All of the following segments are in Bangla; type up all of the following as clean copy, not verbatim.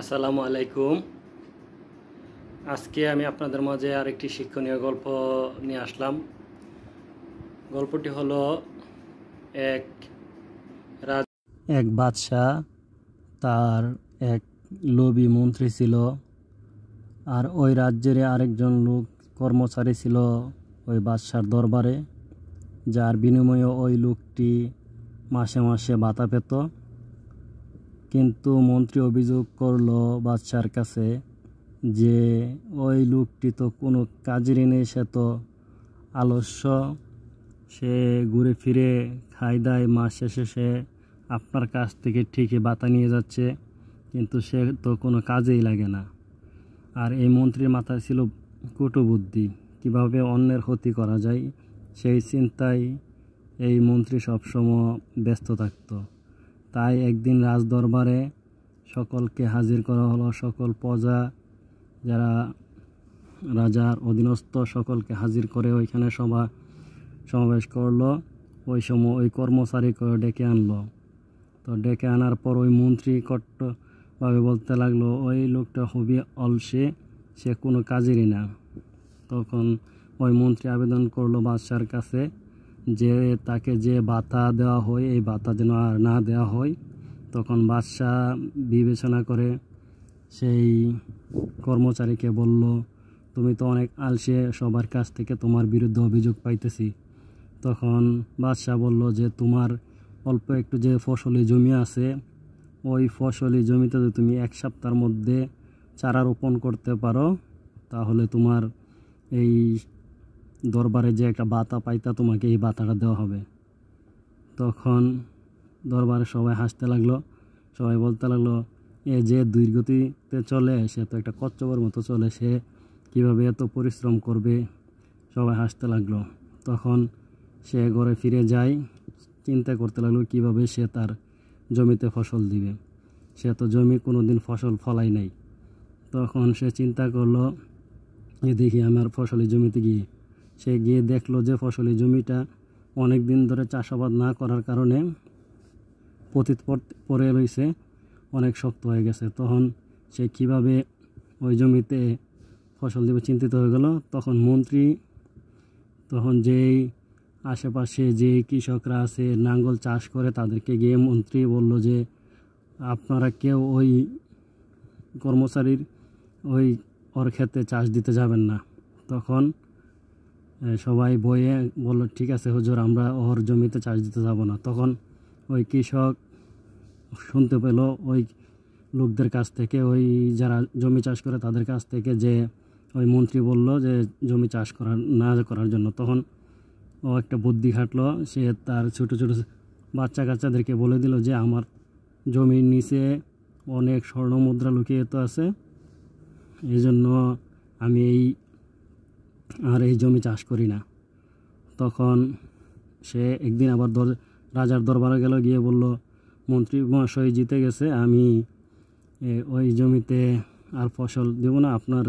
আসসালামু আলাইকুম। আজকে আমি আপনাদের মাঝে আরেকটি শিক্ষণীয় গল্প নিয়ে আসলাম। গল্পটি হলো এক এক বাদশাহ, তার এক লোভী মন্ত্রী ছিল, আর ওই রাজ্যের আরেকজন লোক কর্মচারী ছিল ওই বাদশার দরবারে, যার বিনিময়ে ওই লোকটি মাসে মাসে ভাতা পেত। কিন্তু মন্ত্রী অভিযোগ করলো বাদশার কাছে যে ওই লোকটি তো কোনো কাজেরই নেই, সে তো আলস্য, সে ঘুরে ফিরে খাই দায়, মাস শেষে সে আপনার কাছ থেকে ঠিকই ভাতা নিয়ে যাচ্ছে, কিন্তু সে তো কোনো কাজেই লাগে না। আর এই মন্ত্রীর মাথায় ছিল কুটবুদ্ধি, কীভাবে অন্যের ক্ষতি করা যায় সেই চিন্তায় এই মন্ত্রী সবসময় ব্যস্ত থাকত। তাই একদিন রাজদরবারে সকলকে হাজির করা হলো। সকল প্রজা যারা রাজার অধীনস্থ সকলকে হাজির করে ওইখানে সমাবেশ করলো। ওই সময় ওই কর্মচারীকে ডেকে আনলো। তো ডেকে আনার পর ওই মন্ত্রী কট্টভাবে বলতে লাগলো, ওই লোকটা খুবই অলসে, সে কোনো কাজেরই না। তখন ওই মন্ত্রী আবেদন করলো বাদশার কাছে যে তাকে যে ভাতা দেওয়া হয় এই ভাতা যেন আর না দেওয়া হয়। তখন বাদশাহ বিবেচনা করে সেই কর্মচারীকে বলল, তুমি তো অনেক আলসে, সবার কাছ থেকে তোমার বিরুদ্ধে অভিযোগ পাইতেছি। তখন বাদশাহ বলল যে তোমার অল্প একটু যে ফসলি জমি আছে, ওই ফসলি জমিতে যদি তুমি 1 সপ্তাহের মধ্যে চারা রোপণ করতে পারো, তাহলে তোমার এই দরবারে যে একটা ভাতা পাইতা, তোমাকে এই ভাতাটা দেওয়া হবে। তখন দরবারে সবাই হাসতে লাগলো। সবাই বলতে লাগলো, এ যে দুর্গতিতে চলে, সে তো একটা কচ্ছপের মতো চলে, সে কীভাবে এত পরিশ্রম করবে। সবাই হাসতে লাগলো। তখন সে ঘরে ফিরে যায়, চিন্তা করতে লাগলো কীভাবে সে তার জমিতে ফসল দিবে। সে তো জমি কোনো দিন ফসল ফলাই নাই। তখন সে চিন্তা করলো, দেখি আমার ফসলি জমিতে গিয়ে। সে গিয়ে দেখলো যে ফসলি জমিটা অনেক দিন ধরে চাষাবাদ না করার কারণে পতিত পড়ে রয়েছে, অনেক শক্ত হয়ে গেছে। তখন সে কিভাবে ওই জমিতে ফসল দেবে চিন্তিত হয়ে গেল। তখন যেই আশেপাশে যে কৃষকরা আছে নাঙ্গল চাষ করে, তাদেরকে গিয়ে মন্ত্রী বলল যে আপনারা কেউ ওই কর্মচারীর ওর ক্ষেতে চাষ দিতে যাবেন না। তখন সবাই বয়ে বলল, ঠিক আছে হুজুর, আমরা ওর জমিতে চাষ দিতে যাব না। তখন ওই কৃষক শুনতে পেল ওই লোকদের কাছ থেকে, ওই যারা জমি চাষ করে তাদের কাছ থেকে, যে ওই মন্ত্রী বলল যে জমি চাষ না করার জন্য। তখন ও একটা বুদ্ধি খাটলো, সে তার ছোটো ছোটো বাচ্চা কাচ্চাদেরকে বলে দিল যে আমার জমির নিচে অনেক স্বর্ণ মুদ্রা লুকিয়ে তো আছে, এই জন্য আমি এই জমি চাষ করি না। তখন সে একদিন আবার রাজার দরবারে গেল, গিয়ে বলল, মন্ত্রী মহাশয় জিতে গেছে, আমি ওই জমিতে আর ফসল দেব না, আপনার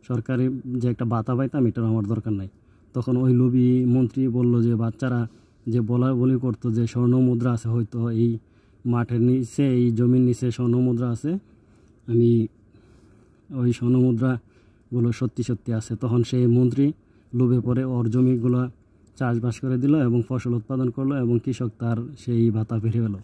সরকারি যে একটা ভাতা পাইতাম এটার আমার দরকার নাই। তখন ওই লোভী মন্ত্রী বলল যে বাচ্চারা যে বলি করতো যে স্বর্ণ মুদ্রা আছে, হয়তো এই মাঠের নিচে, এই জমির নিচে স্বর্ণ মুদ্রা আছে, আমি ওই স্বর্ণ মুদ্রাগুলো সত্যি সত্যি আছে। তখন সেই মন্ত্রী লোভে পড়ে ওর জমিগুলো চাষবাস করে দিল এবং ফসল উৎপাদন করলো, এবং কৃষক তার সেই ভাতা পেয়ে গেল।